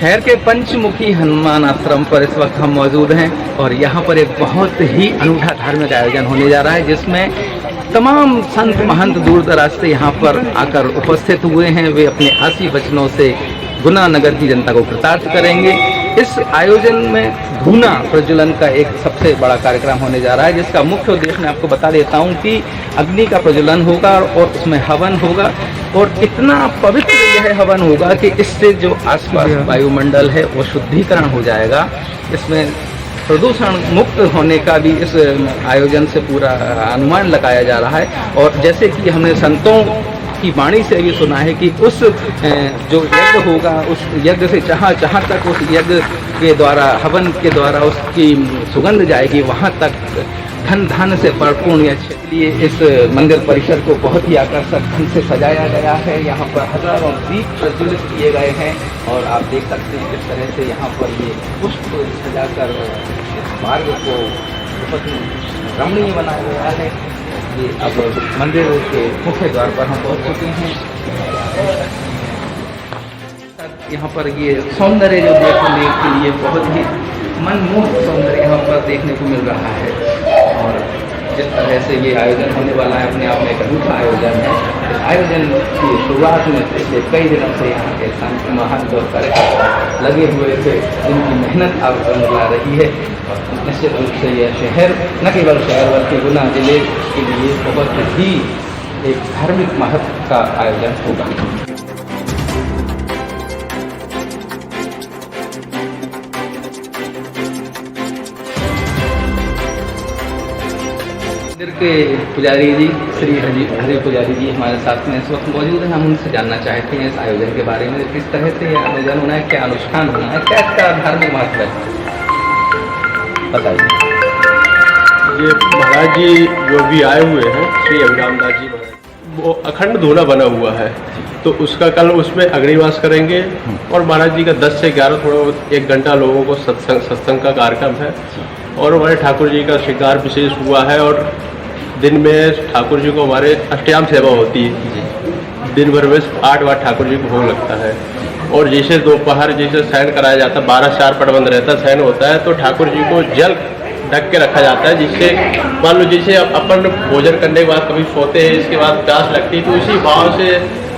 शहर के पंचमुखी हनुमान आश्रम पर इस वक्त हम मौजूद हैं और यहाँ पर एक बहुत ही अनूठा धार्मिक आयोजन होने जा रहा है, जिसमें तमाम संत महंत दूर दराज से यहाँ पर आकर उपस्थित हुए हैं। वे अपने आशी वचनों से गुना नगर की जनता को कृतार्थ करेंगे। इस आयोजन में धूना प्रज्वलन का एक सबसे बड़ा कार्यक्रम होने जा रहा है, जिसका मुख्य उद्देश्य मैं आपको बता देता हूँ कि अग्नि का प्रज्वलन होगा और उसमें हवन होगा और इतना पवित्र यह हवन होगा कि इससे जो आसपास वायुमंडल है वो शुद्धिकरण हो जाएगा। इसमें प्रदूषण मुक्त होने का भी इस आयोजन से पूरा अनुमान लगाया जा रहा है। और जैसे कि हमने संतों की वाणी से भी सुना है कि उस जो यज्ञ होगा, उस यज्ञ से जहाँ तक उस यज्ञ के द्वारा, हवन के द्वारा उसकी सुगंध जाएगी, वहाँ तक धन धान से परिपूर्ण यह लिए इस मंदिर परिसर को बहुत ही आकर्षक ढंग से सजाया गया है। यहाँ पर हजारों दीप प्रज्वलित किए गए हैं और आप देख सकते हैं किस तरह से यहाँ पर ये पुष्प सजाकर इस मार्ग को बहुत ही रमणीय बनाया गया है। ये अब मंदिर के मुख्य द्वार पर हम पहुँच चुके हैं। यहाँ पर ये सौंदर्य जो देखने के लिए बहुत ही मनमोहक सौंदर्य यहाँ पर देखने को मिल रहा है। और जिस तरह से ये आयोजन होने वाला है, अपने आप में एक अनूठा आयोजन है। इस आयोजन की शुरुआत में पिछले कई दिनों से यहाँ के संत महंत और कार्यकर्ता लगे हुए थे, जिनकी मेहनत अब ला रही है। और निश्चित रूप से यह शहर, न केवल शहर बल्कि गुना जिले के लिए बहुत ही एक धार्मिक महत्व का आयोजन होगा। मंदिर के पुजारी जी, श्री हरि पुजारी जी हमारे साथ में इस वक्त मौजूद हैं। हम उनसे जानना चाहते हैं इस आयोजन के बारे में, किस तरह से यह आयोजन होना है, क्या अनुष्ठान होना है, क्या इसका धार्मिक महत्व है, बताइए। ये महाराज जी जो भी आए हुए हैं, श्री अभिराम दास जी महाराज, वो अखंड धूना बना हुआ है, तो उसका कल उसमें अग्निवास करेंगे। और महाराज जी का 10 से 11 थोड़ा 1 घंटा लोगों को सत्संग का कार्यक्रम है। और हमारे ठाकुर जी का श्रृंगार विशेष हुआ है। और दिन में ठाकुर जी को हमारे अष्टयाम सेवा होती है, दिन भर में 8 बार ठाकुर जी को भोग लगता है। और जैसे दोपहर जैसे शयन कराया जाता है, 12 प्रबंध रहता है, शयन होता है, तो ठाकुर जी को जल ढक के रखा जाता है, जिससे मान लो जैसे अपन भोजन करने के बाद कभी सोते हैं, इसके बाद प्यास लगती है, तो इसी भाव से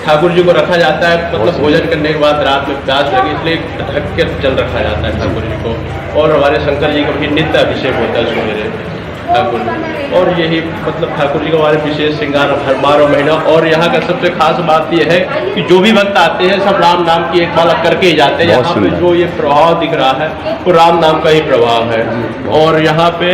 ठाकुर जी को रखा जाता है। मतलब भोजन करने के बाद रात में प्यास लगे, इसलिए ढक के जल रखा जाता है ठाकुर जी को। और हमारे शंकर जी का भी नित्य अभिषेक होता है सवेरे ठाकुर जी। और यही मतलब ठाकुर जी का हमारे विशेष श्रृंगार हर 12 महीना। और यहाँ का सबसे खास बात यह है कि जो भी भक्त आते हैं सब राम नाम की एक माला करके ही जाते हैं। यहाँ पे जो ये प्रभाव दिख रहा है वो राम नाम का ही प्रभाव है। और यहाँ पे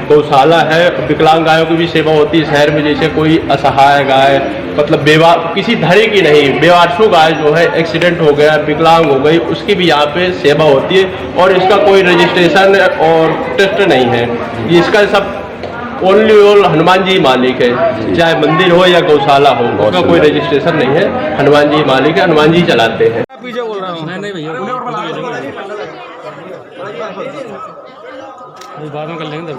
गौशाला है, विकलांग गायों की भी सेवा होती है। शहर में जैसे कोई असहाय गाय, मतलब बेवार, किसी धरे की नहीं, बेवारसु गाय जो है एक्सीडेंट हो गया, विकलांग हो गई, उसकी भी यहाँ पे सेवा होती है। और इसका कोई रजिस्ट्रेशन और टेस्ट नहीं है, इसका सब ओनली ऑल हनुमान जी मालिक है। चाहे मंदिर हो या गौशाला हो, उसका कोई रजिस्ट्रेशन नहीं है, हनुमान जी मालिक है, हनुमान जी चलाते हैं। पीछे बोल रहा हूँ, नहीं भैया बाद में कर लेंगे।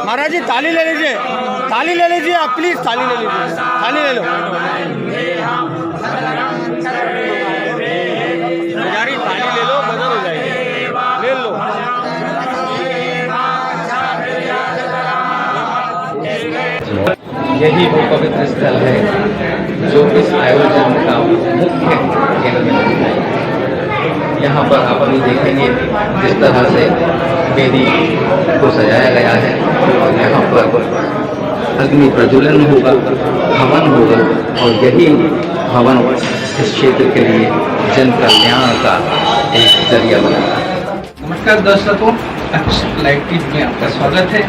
महाराज जी थाली ले लीजिए, थाली ले लीजिए आप, प्लीज थाली ले लीजिए, थाली ले लो। यही वो पवित्र स्थल है जो इस आयोजन का मुख्य केंद्र है। यहाँ पर आप अभी देखेंगे जिस तरह से वेदी को सजाया गया है और यहाँ पर अग्नि प्रज्वलन होगा, हवन होगा और यही हवन इस क्षेत्र के लिए जन कल्याण का एक जरिया बना। नमस्कार दर्शकों, अक्षर लाइव टीवी में आपका स्वागत है।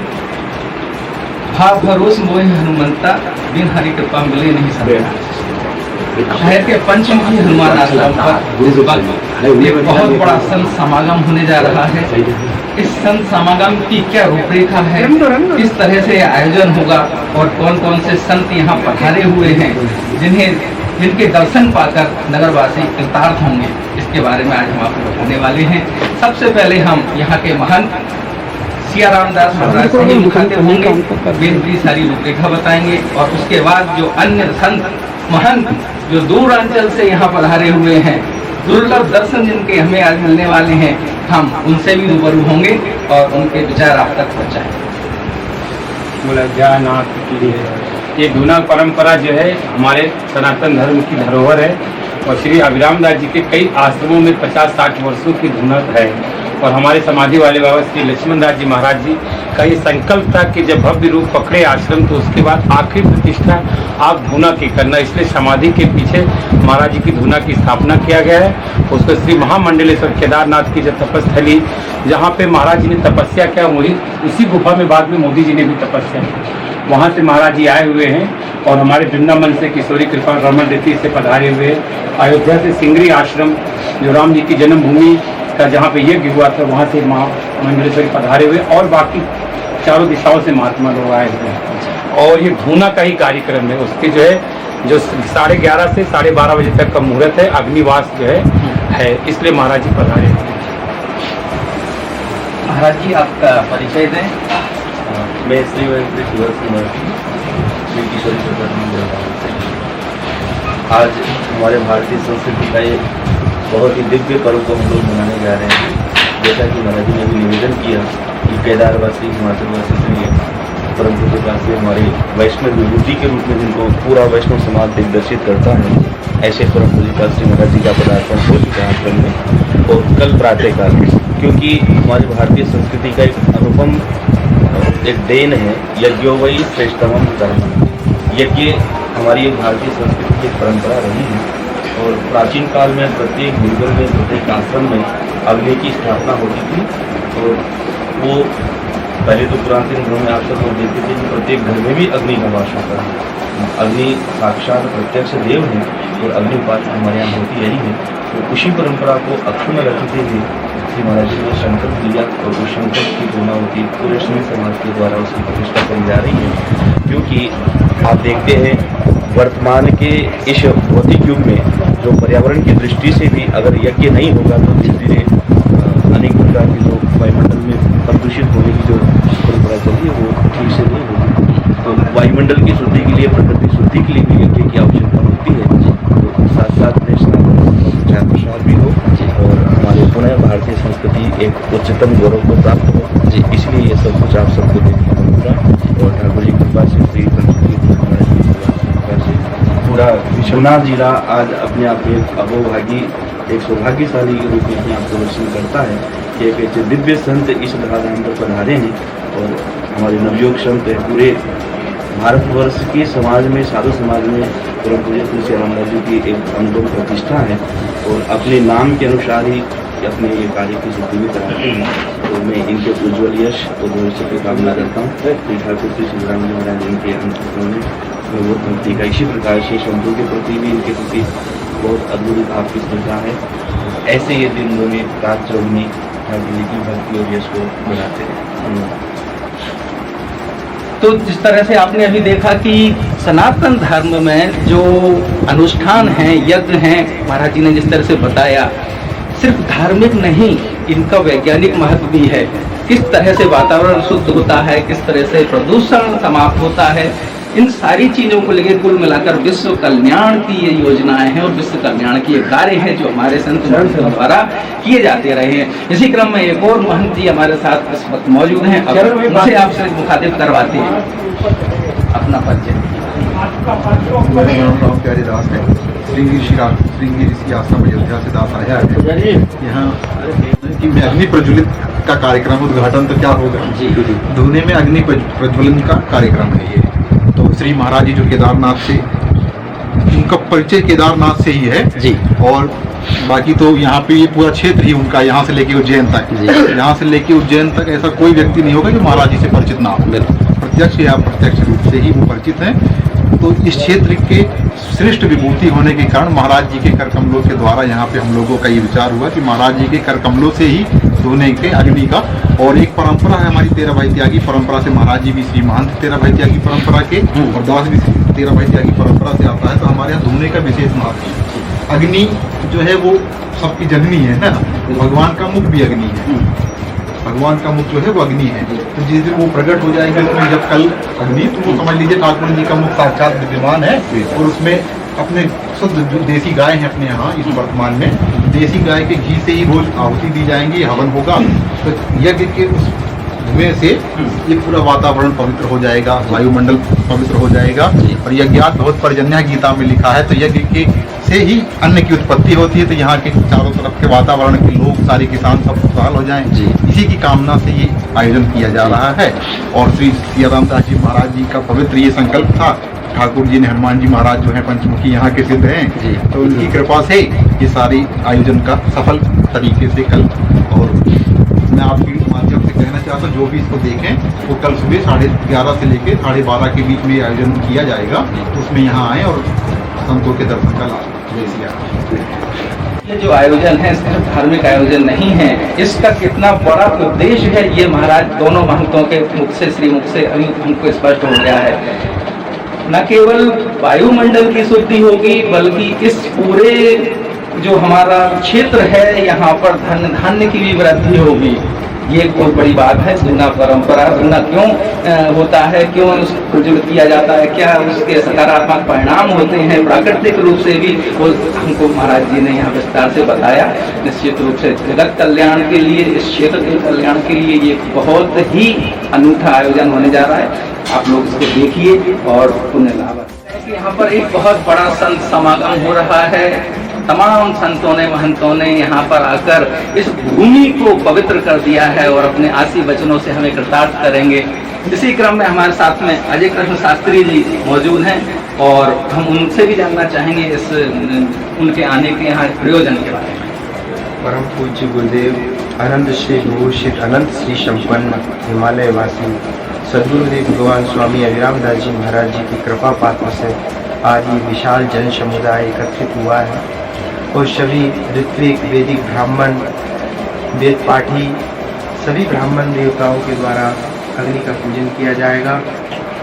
भाव भरोस मोह हनुमंता, बिन हरि कृपा मिले नहीं सकता। शहर के पंचमुखी हनुमान आश्रम पर इस वक्त एक बहुत बड़ा संत समागम होने जा रहा है। इस संत समागम की क्या रूपरेखा है, किस तरह से आयोजन होगा और कौन कौन से संत यहाँ पधारे हुए हैं जिनके दर्शन पाकर नगरवासी कृतार्थ होंगे, इसके बारे में आज हम आपको बताने वाले हैं। सबसे पहले हम यहाँ के महंत सिया रामदास महाराज से ही मुखातिब होंगे, वे सारी रूपरेखा बताएंगे और उसके बाद जो अन्य संत महंत जो दूरांचल से यहाँ पधारे हुए हैं, दुर्लभ दर्शन जिनके हमें आज मिलने वाले हैं, हम उनसे भी रूबरू होंगे और उनके विचार आप तक पहुँचाएंगे। बोला जयनाथ की जय। ये धूना परंपरा जो है हमारे सनातन धर्म की धरोहर है और श्री अभिराम दास जी के कई आश्रमों में 50-60 वर्षों की धूना है। और हमारे समाधि वाले बाबा श्री लक्ष्मण दास जी महाराज जी का ये संकल्प था कि जब भव्य रूप पकड़े आश्रम तो उसके बाद आखिरी प्रतिष्ठा आप धूना की करना, इसलिए समाधि के पीछे महाराज जी की धूना की स्थापना किया गया है। उसको श्री महामंडलेश्वर केदारनाथ की जो तपस्थली जहाँ पे महाराज जी ने तपस्या किया, वही उसी गुफा में बाद में मोदी जी ने भी तपस्या की। वहाँ से महाराज जी आए हुए हैं और हमारे वृंदावन से किशोरी कृपा रमन रीति से पधारे हुए हैं। अयोध्या से सिंगरी आश्रम जो राम जी की जन्मभूमि का जहाँ पे यज्ञ हुआ था, वहाँ से महामंडलेश्वरी पधारे हुए और बाकी चारों दिशाओं से महात्मा लोग आए हुए हैं। और ये धूना का ही कार्यक्रम है, उसके जो है जो 11:30 से 12:30 बजे तक का मुहूर्त है। अग्निवास जो है इसलिए महाराज जी पधारे हैं। महाराज जी आपका परिचय दें। मैं श्री वेंकटेश कुमार श्री किशोरी कृपा रमन से आज हमारे भारतीय संस्कृति का एक बहुत ही दिव्य पर्व को हम लोग मनाने जा रहे हैं। जैसा कि महाराज जी ने भी निवेदन किया कि केदारवासी, हिमाचलवासी श्री परम पूज्य हमारे वैष्णव विभूति के रूप में जिनको पूरा वैष्णव समाज दिग्दर्शित करता है, ऐसे परम पूज्य श्री महाराज जी का पदार्पण हो चुका है आश्रम में। और कल प्रातःकाल, क्योंकि हमारी भारतीय संस्कृति का एक अनुपम एक देन है, यज्ञो वही श्रेष्ठतम धर्म। यज्ञ हमारी एक भारतीय संस्कृति की परंपरा रही है और प्राचीन काल में प्रत्येक गुरुकुल में, प्रत्येक आश्रम में अग्नि की स्थापना होती थी। और वो पहले तो पुरातन घरों में आश्रम में देखते थे कि प्रत्येक घर में भी अग्नि का वास होता है। अग्नि साक्षात प्रत्यक्ष देव है और अग्नि उपासना हमारे यहाँ होती रही है। तो उसी परंपरा को अक्षुण्ण रखते हुए श्री महाराज जी ने संकल्प लिया और उस संकल्प की पूर्णाहुति पूरे स्नेह समाज के द्वारा उसकी प्रतिष्ठा करी जा रही है। क्योंकि आप देखते हैं वर्तमान के इस भौतिक युग में जो पर्यावरण की दृष्टि से भी अगर यज्ञ नहीं होगा तो धीरे धीरे अनेक प्रकार की जो वायुमंडल में प्रदूषित होने की जो परंपरा चली है वो ठीक से नहीं होगी। तो वायुमंडल की शुद्धि के लिए, प्रकृति शुद्धि के लिए भी यज्ञ की आवश्यकता होती है। तो साथ साथ में प्रचार प्रसार भी हो और हमारे पुनः भारतीय संस्कृति एक उच्चतम गौरव को प्राप्त हो जी, इसलिए ये सब कुछ आप सबको देखने को मिल रहा है। और ठाकुर जी कृपा से श्री पूरा विश्वनाथ जिला आज अपने आप में अहोभागी, एक सौभाग्यशाली के रूप में आपको दर्शन करता है कि एक ऐसे दिव्य संत इस धाम पर पधारे हैं। और हमारे नवयोग संत पूरे भारतवर्ष के समाज में, साधु समाज में परम पूज्य तुलसी रामदास जी की एक अनुपम प्रतिष्ठा है और अपने नाम के अनुसार ही अपने ये कार्य की सिद्धि भी कराते हैं। तो मैं इनके उज्ज्वल यश और भविष्य की कामना करता हूँ। ठाकुर श्री सिद्धराम जी महाराज इनके अंतर्गत में भगवत भक्ति का इसी प्रकार से संतों के प्रति भी इनके प्रति बहुत अद्भुत आपकी श्रद्धा है। ऐसे ये दिन में रात चौगनी ठाकुर जी की भक्ति और यश को बढ़ाते हैं। तो जिस तरह से आपने अभी देखा कि सनातन धर्म में जो अनुष्ठान हैं, यज्ञ हैं, महाराज जी ने जिस तरह से बताया, सिर्फ धार्मिक नहीं, इनका वैज्ञानिक महत्व भी है। किस तरह से वातावरण शुद्ध होता है, किस तरह से प्रदूषण समाप्त होता है, इन सारी चीज़ों को लेकर कुल मिलाकर विश्व कल्याण की ये योजनाएं हैं और विश्व कल्याण की ये कार्य हैं जो हमारे संत द्वारा किए जाते रहे हैं। इसी क्रम में एक और महंत जी हमारे साथ इस वक्त मौजूद हैं, उनसे आपसे मुखातिब करवाते हैं। अपना परिचय। मेरा नाम राम प्यारे दास है। श्रृंगी ऋषि आश्रम अयोध्या से दास आया है यहाँ कि में अग्नि प्रज्वलित का कार्यक्रम उद्घाटन तो क्या होगा जी, धुने में अग्नि प्रज्वलन का कार्यक्रम है ये। तो श्री महाराज जी जो केदारनाथ से, उनका परिचय केदारनाथ से ही है जी, और बाकी तो यहाँ पे ये पूरा क्षेत्र ही उनका, यहाँ से लेके उज्जैन तक, यहाँ से लेके उज्जैन तक ऐसा कोई व्यक्ति नहीं होगा जो महाराज जी से परिचित ना हो, प्रत्यक्ष या अप्रत्यक्ष रूप से ही वो परिचित हैं। तो इस क्षेत्र के श्रेष्ठ विभूति होने के कारण महाराज जी के कर कमलों के द्वारा यहाँ पे हम लोगों का ये विचार हुआ कि महाराज जी के कर कमलों से ही धोने के अग्नि का, और एक परंपरा है हमारी 13 भाई त्यागी परंपरा से, महाराज जी भी श्री महंत 13 भाई त्यागी परंपरा के और दास भी 13 भाई त्यागी परंपरा से आता है। तो हमारे यहाँ धोने का विशेष महत्व है। अग्नि जो है वो सबकी जननी है ना, भगवान का मुख भी अग्नि है, भगवान का मुख जो है वो अग्नि है। तो जिस दिन वो प्रकट हो जाएगा तो जब कल अग्नि, तो वो समझ लीजिए ठाकुर जी का मुख साक्षात विद्यमान है, और उसमें अपने शुद्ध जो देसी गाय है अपने यहाँ इस वर्तमान में, देसी गाय के घी से ही रोज आहुति दी जाएंगी, हवन होगा। तो यज्ञ के उस धुएं से ये पूरा वातावरण पवित्र हो जाएगा, वायुमंडल पवित्र हो जाएगा। और यज्ञात बहुत पर्जन्य गीता में लिखा है, तो यज्ञ के से ही अन्न की उत्पत्ति होती है। तो यहाँ के चारों तरफ के वातावरण के लोग, सारे किसान सब खुशहाल हो जाएं, इसी की कामना से ये आयोजन किया जा रहा है। और श्री रामदास जी महाराज जी का पवित्र ये संकल्प था। ठाकुर जी ने, हनुमान जी महाराज जो है पंचमुखी यहाँ के सिद्ध हैं, तो उनकी कृपा से ये सारी आयोजन का सफल तरीके से कल, और मैं आपके माध्यम से कहना चाहता हूँ जो भी इसको देखें वो कल सुबह 11:30 से लेकर 12:30 के बीच में आयोजन किया जाएगा। तो उसमें यहाँ आएँ और संतों के दर्शन का लाभ ले लिया। ये जो आयोजन है सिर्फ धार्मिक आयोजन नहीं है, इसका कितना बड़ा उद्देश्य है ये महाराज दोनों महंतों के मुख से, श्री मुख से अभी हमको स्पष्ट हो गया है। न केवल वायुमंडल की शुद्धि होगी बल्कि इस पूरे जो हमारा क्षेत्र है यहाँ पर धन धान्य की भी वृद्धि होगी। ये बहुत बड़ी बात है। धूना परंपरा, धूना क्यों होता है, क्यों उसको प्रज्वलित किया जाता है, क्या उसके सकारात्मक परिणाम होते हैं प्राकृतिक रूप से भी, वो हमको महाराज जी ने यहाँ विस्तार से बताया। निश्चित रूप से जगत कल्याण के लिए, इस क्षेत्र के कल्याण के लिए ये बहुत ही अनूठा आयोजन होने जा रहा है। आप लोग इसको देखिए और पुण्य लाभ। यहाँ पर एक बहुत बड़ा संत समागम हो रहा है। तमाम संतों ने, महंतों ने यहाँ पर आकर इस भूमि को पवित्र कर दिया है और अपने आशीर्वचनों से हमें कृतार्थ करेंगे। इसी क्रम में हमारे साथ में अजय कृष्ण शास्त्री जी मौजूद हैं और हम उनसे भी जानना चाहेंगे इस उनके आने के यहाँ प्रयोजन के बारे में। परम पूज्य गुरुदेव अनंत श्री विभूषित अनंत श्री संपन्न हिमालय वासी सद्गुरुदेव भगवान स्वामी अभिराम दास जी महाराज जी की कृपा पात्र से आज ये विशाल जन समुदाय एकत्रित हुआ है और सभी ऋत्विक, वैदिक, ब्राह्मण, वेद पाठी सभी ब्राह्मण देवताओं के द्वारा अग्नि का पूजन किया जाएगा।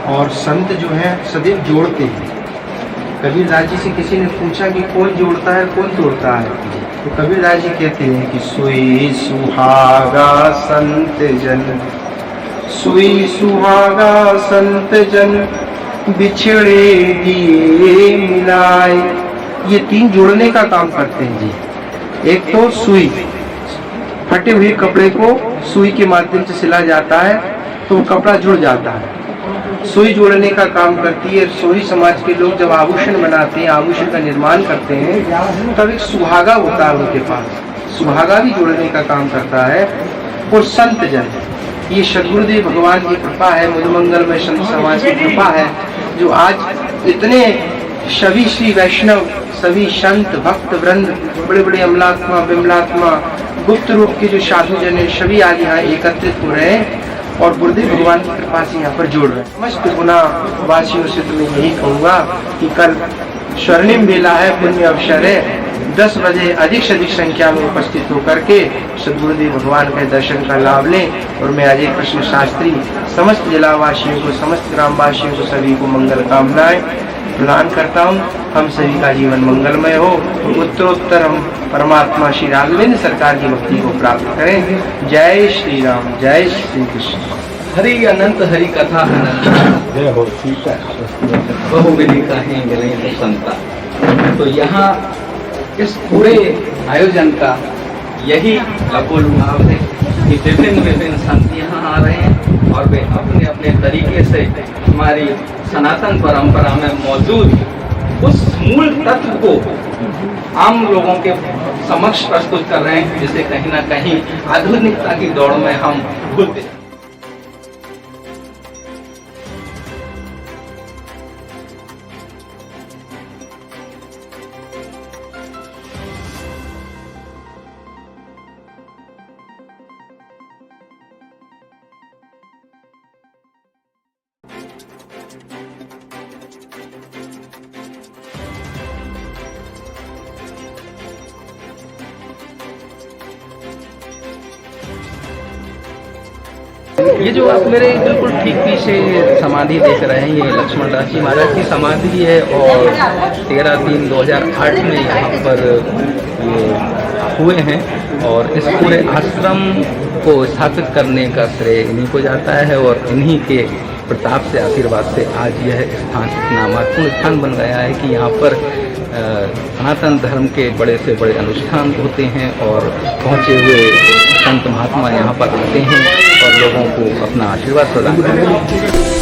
और संत जो हैं सदैव जोड़ते हैं। कबीरदास जी से किसी ने पूछा कि कौन जोड़ता है कौन तोड़ता है, तो कबीरदास जी कहते हैं कि सुई सुहागा संत जन, सुई सुहागा संत जन बिछड़े दिए मिलाए। ये 3 जोड़ने का काम करते हैं जी। एक तो सुई, फटे हुए कपड़े को सुई के माध्यम से सिला जाता है तो वो कपड़ा जुड़ जाता है, सुई जोड़ने का काम करती है। सोही समाज के लोग जब आभूषण बनाते हैं, आभूषण का निर्माण करते हैं, तब एक सुहागा होता है उनके पास, सुहागा भी जोड़ने का काम करता है। और संत जन, ये सद्गुरुदेव भगवान की कृपा है, मधुमंगल में संत समाज की कृपा है, जो आज इतने सभी श्री वैष्णव, सभी संत भक्त वृंद, बड़े बड़े अमलात्मा, बिमलात्मा, गुप्त रूप के जो साधु जन है, सभी आज यहाँ एकत्रित हो रहे हैं और गुरुदेव भगवान की कृपा से यहाँ पर जोड़ रहे हैं। समस्त गुना वासियों से तो मैं यही कहूँगा कि कल स्वर्णिम बेला है, पुण्य अवसर है। 10 बजे अधिक से अधिक संख्या में उपस्थित होकर के सद्गुरुदेव भगवान के दर्शन का लाभ लें। और मैं अजय कृष्ण शास्त्री समस्त जिलावासियों को, समस्त ग्रामवासियों को, सभी को मंगल कामनाएं प्रदान करता हूँ। हम सभी का जीवन मंगलमय हो, उत्तरोत्तर हम परमात्मा श्री राघवेंद्र सरकार की भक्ति को प्राप्त करें। जय श्री राम, जय श्री कृष्ण। हरि अनंत हरि कथा अनंत, जय हो सीता बहुविधि कहीं मिले तो संता। तो यहाँ इस पूरे आयोजन का यही लघु लाभ है कि विभिन्न संत यहाँ आ रहे हैं और वे अपने अपने तरीके से हमारी सनातन परंपरा में मौजूद उस मूल तत्व को आम लोगों के समक्ष प्रस्तुत कर रहे हैं, जिसे कहीं ना कहीं आधुनिकता की दौड़ में हम भूलते हैं। ये जो आप मेरे बिल्कुल ठीक पीछे समाधि देख रहे हैं, ये लक्ष्मण दास जी महाराज की समाधि है और 13/3/2008 में यहाँ पर ये हुए हैं और इस पूरे आश्रम को स्थापित करने का श्रेय इन्हीं को जाता है और इन्हीं के प्रताप से, आशीर्वाद से आज यह स्थान इतना महत्वपूर्ण स्थान बन गया है कि यहाँ पर सनातन धर्म के बड़े से बड़े अनुष्ठान होते हैं और पहुँचे हुए संत महात्मा यहाँ पर आते हैं और लोगों को अपना आशीर्वाद प्रदान करते हैं।